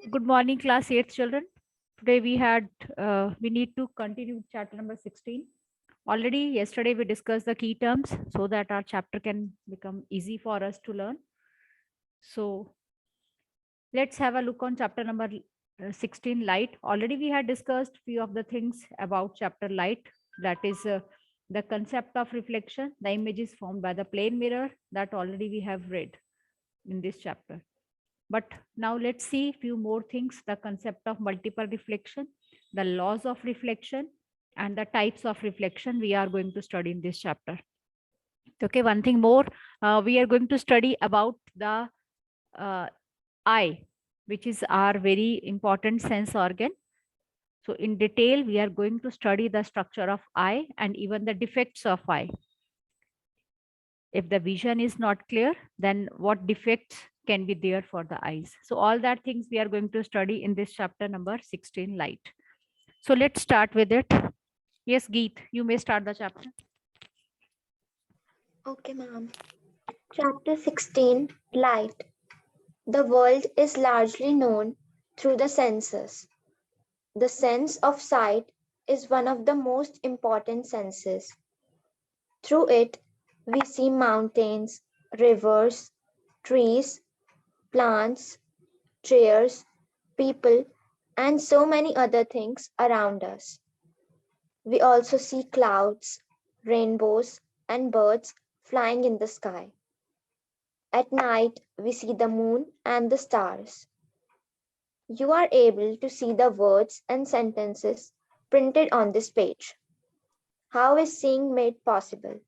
Good morning, class 8 children. Today we need to continue chapter number 16. Already yesterday we discussed the key terms so that our chapter can become easy for us to learn. So let's have a look on chapter number 16, light. Already we had discussed few of the things about chapter light. That is the concept of reflection. The image is formed by the plane mirror that already we have read in this chapter. But now let's see few more things, the concept of multiple reflection, the laws of reflection, and the types of reflection we are going to study in this chapter. Okay, one thing more, we are going to study about the eye, which is our very important sense organ. So in detail, we are going to study the structure of eye and even the defects of eye. If the vision is not clear, then what defects can be there for the eyes? So all that things we are going to study in this chapter number 16, light. So let's start with it. Yes, Geet, you may start the chapter. Okay, ma'am. Chapter 16, Light. The world is largely known through the senses. The sense of sight is one of the most important senses. Through it, we see mountains, rivers, trees, plants, chairs, people, and so many other things around us. We also see clouds, rainbows, and birds flying in the sky. At night, we see the moon and the stars. You are able to see the words and sentences printed on this page. How is seeing made possible?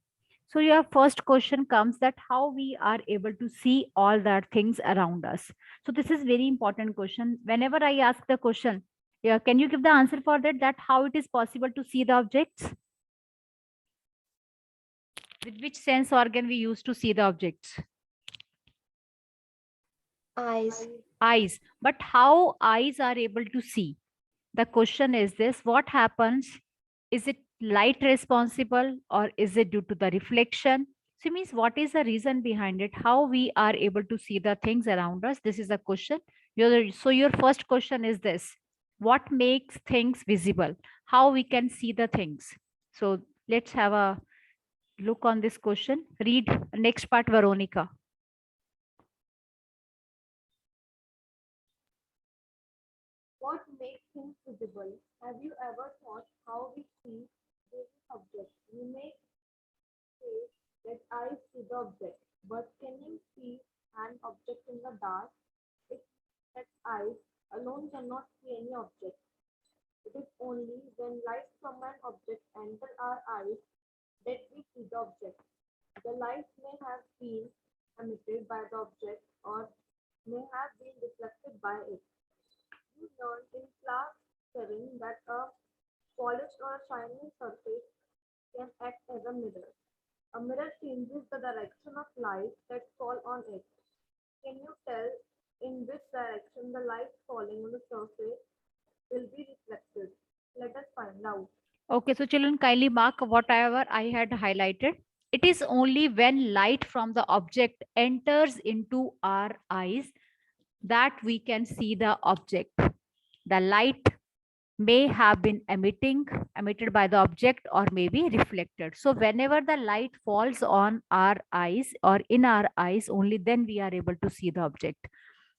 So your first question comes that how we are able to see all that things around us. So this is very important question. Whenever I ask the question, yeah, can you give the answer for that? That how it is possible to see the objects? With which sense organ we use to see the objects? Eyes. Eyes. But how eyes are able to see? The question is this: what happens? Is it light responsible or is it due to the reflection? So means what is the reason behind it? How we are able to see the things around us? This is a question. So your first question is this: what makes things visible? How we can see the things? So let's have a look on this question. Read next part, Veronica. What makes things visible? Have you ever thought how we see this object? You may say that eyes see the object, but can you see an object in the dark? It that eyes alone cannot see any object. It is only when light from an object enters our eyes that we see the object. The light may have been emitted by the object or may have been reflected by it. You learned in class 7 that a polished or shiny surface can act as a mirror. A mirror changes the direction of light that fall on it. Can you tell in which direction the light falling on the surface will be reflected? Let us find out. Okay, so children, kindly mark whatever I had highlighted. It is only when light from the object enters into our eyes that we can see the object. The light may have been emitted by the object or may be reflected. So whenever the light falls on our eyes or in our eyes, only then we are able to see the object.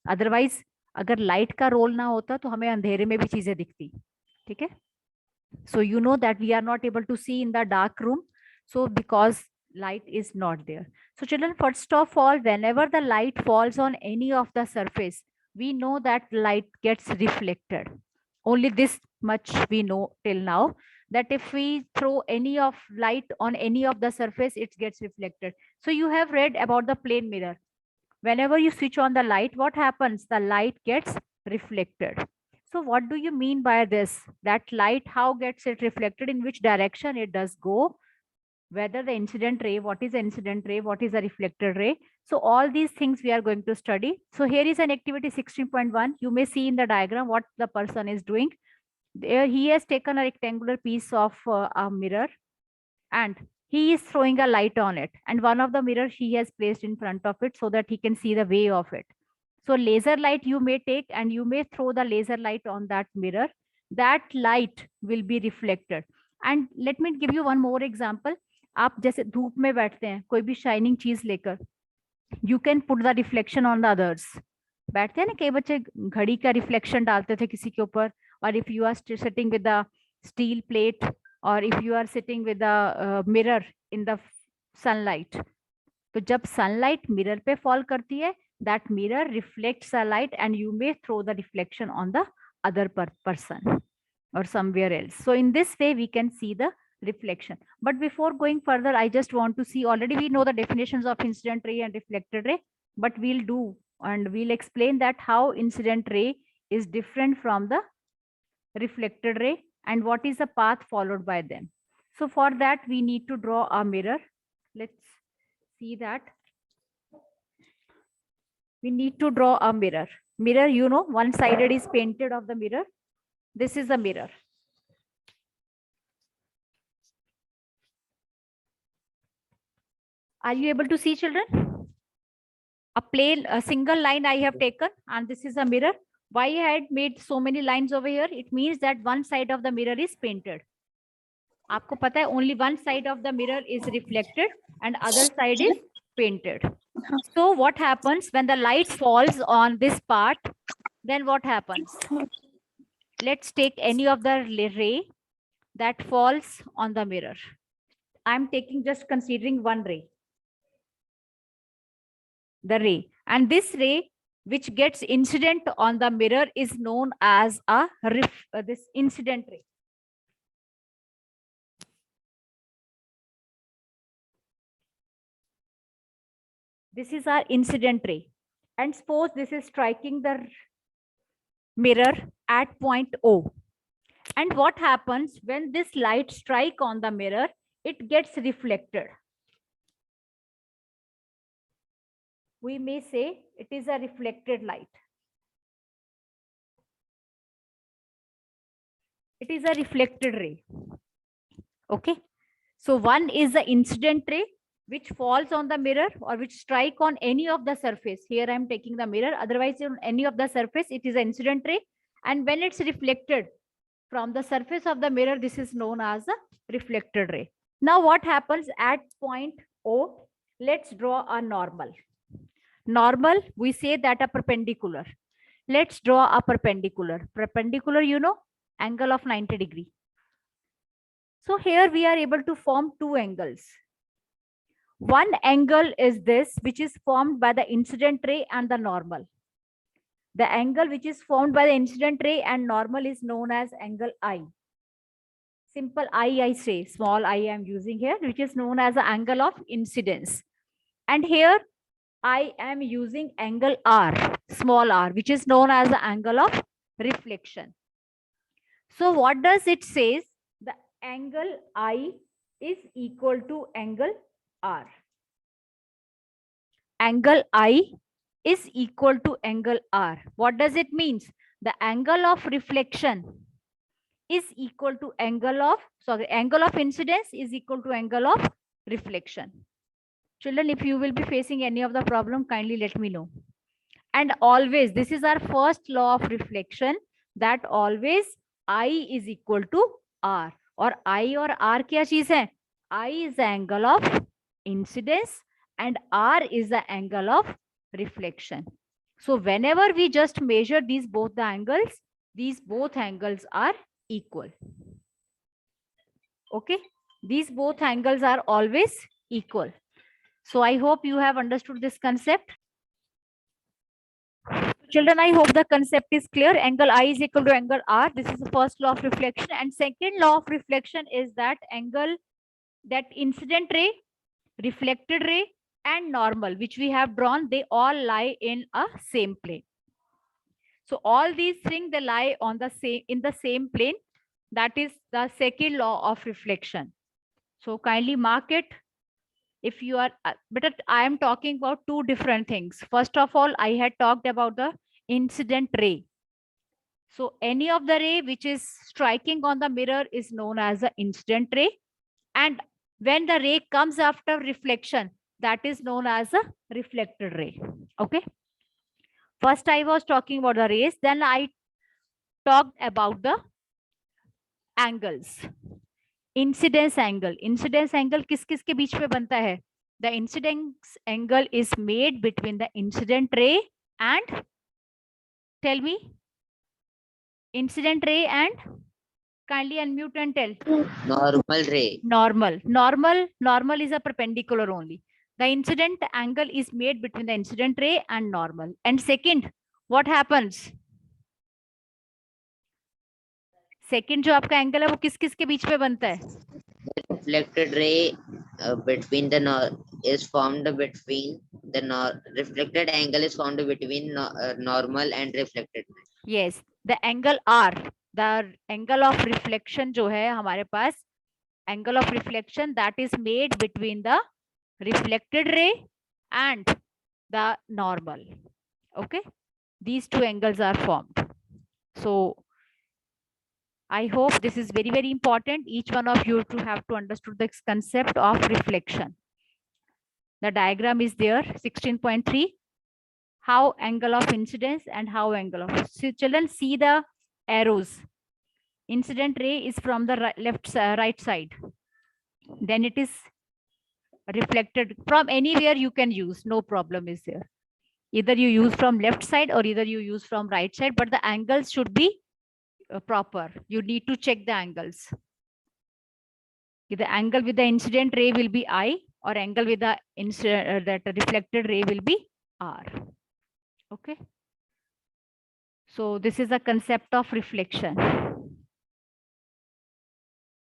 Otherwise, अगर light का role ना होता तो हमें अंधेरे में भी चीजें दिखती. ठीक है? So you know that we are not able to see in the dark room. So because light is not there. So children, first of all, whenever the light falls on any of the surface, we know that light gets reflected. Only this much we know till now, that if we throw any of light on any of the surface, it gets reflected. So you have read about the plane mirror. Whenever you switch on the light, what happens? The light gets reflected. So what do you mean by this? That light, how gets it reflected? In which direction it does go? Whether the incident ray, what is the incident ray, what is the reflected ray? So all these things we are going to study. So here is an activity 16.1. You may see in the diagram what the person is doing. There he has taken a rectangular piece of a mirror and he is throwing a light on it, and one of the mirrors he has placed in front of it so that he can see the way of it. So laser light you may take and you may throw the laser light on that mirror. That light will be reflected. And let me give you one more example. आप जैसे धूप में बैठते हैं कोई भी shining चीज लेकर, you can put the reflection on the others. बैठते हैं ना, कई बच्चे घड़ी का रिफ्लेक्शन डालते थे किसी के ऊपर. और if you are sitting with the steel plate और if you are sitting with the mirror in the sunlight, तो जब सनलाइट मिरर पे फॉल करती है, that mirror reflects the light and you may throw the reflection on the other person or somewhere else. So in this way we can see the reflection. But before going further, I just want to see, already we know the definitions of incident ray and reflected ray, but we'll do and we'll explain that how incident ray is different from the reflected ray and what is the path followed by them. So for that we need to draw a mirror. Let's see that. We need to draw a mirror. Mirror, you know, one sided is painted of the mirror. This is a mirror. Are you able to see, children? A single line I have taken, and this is a mirror. Why I had made so many lines over here? It means that one side of the mirror is painted. आपको पता है, only one side of the mirror is reflected and other side is painted. So what happens when the light falls on this part? Then what happens? Let's take any of the ray that falls on the mirror. I'm taking, just considering one ray. The ray, and this ray which gets incident on the mirror is known as a this incident ray. This is our incident ray. And suppose this is striking the mirror at point O. And what happens when this light strike on the mirror? It gets reflected. We may say it is a reflected light. It is a reflected ray. Okay. So one is the incident ray which falls on the mirror or which strike on any of the surface. Here I am taking the mirror. Otherwise, on any of the surface, it is an incident ray. And when it's reflected from the surface of the mirror, this is known as a reflected ray. Now what happens at point O? Let's draw a normal. Normal, we say that a perpendicular. Let's draw a perpendicular. Perpendicular, you know, angle of 90 degree. So here we are able to form two angles. One angle is this, which is formed by the incident ray and the normal. The angle which is formed by the incident ray and normal is known as angle I. Simple I say, small I am using here, which is known as the angle of incidence. And here I am using angle R, small r, which is known as the angle of reflection. So what does it say? The angle I is equal to angle R. Angle I is equal to angle R. What does it mean? The angle of reflection is equal to angle of, angle of incidence is equal to angle of reflection. Children, if you will be facing any of the problem, kindly let me know. And always, this is our first law of reflection, that always I is equal to R. और I और R क्या चीज है? I is the angle of incidence and R is the angle of reflection. So whenever we just measure these both the angles, these both angles are equal. Okay, these both angles are always equal. So I hope you have understood this concept. Children, I hope the concept is clear. Angle I is equal to angle R. This is the first law of reflection. And second law of reflection is that angle, that incident ray, reflected ray, and normal, which we have drawn, they all lie in a same plane. So all these things, they lie on the same, in the same plane. That is the second law of reflection. So kindly mark it. If you are, but I am talking about two different things. First of all, I had talked about the incident ray. So any of the ray which is striking on the mirror is known as the incident ray. And when the ray comes after reflection, that is known as a reflected ray. Okay. First I was talking about the rays, then I talked about the angles. Incidence angle किस किस के बीच में बनता है? The incidence angle is made between the incident ray and, tell me, incident ray and, kindly unmute and tell. Normal ray. Normal is a perpendicular only. The incident angle is made between the incident ray and normal. And second, what happens? Second जो आपका angle है वो किस किस के बीच में बनता है? Reflected ray between the is formed between the reflected angle is formed between normal and reflected. Yes, the angle R, the angle of reflection जो है हमारे पास, angle of reflection that is made between the reflected ray and the normal. Okay, these two angles are formed. So I hope this is very, very important. Each one of you to have to understand this concept of reflection. The diagram is there, 16.3. How angle of incidence and how angle of, so children, see the arrows. Incident ray is from the right side. Then it is reflected from anywhere you can use, no problem is there. Either you use from left side or either you use from right side, but the angles should be proper. You need to check the angles. The angle with the incident ray will be I, or angle with the that reflected ray will be R. Okay. So this is a concept of reflection.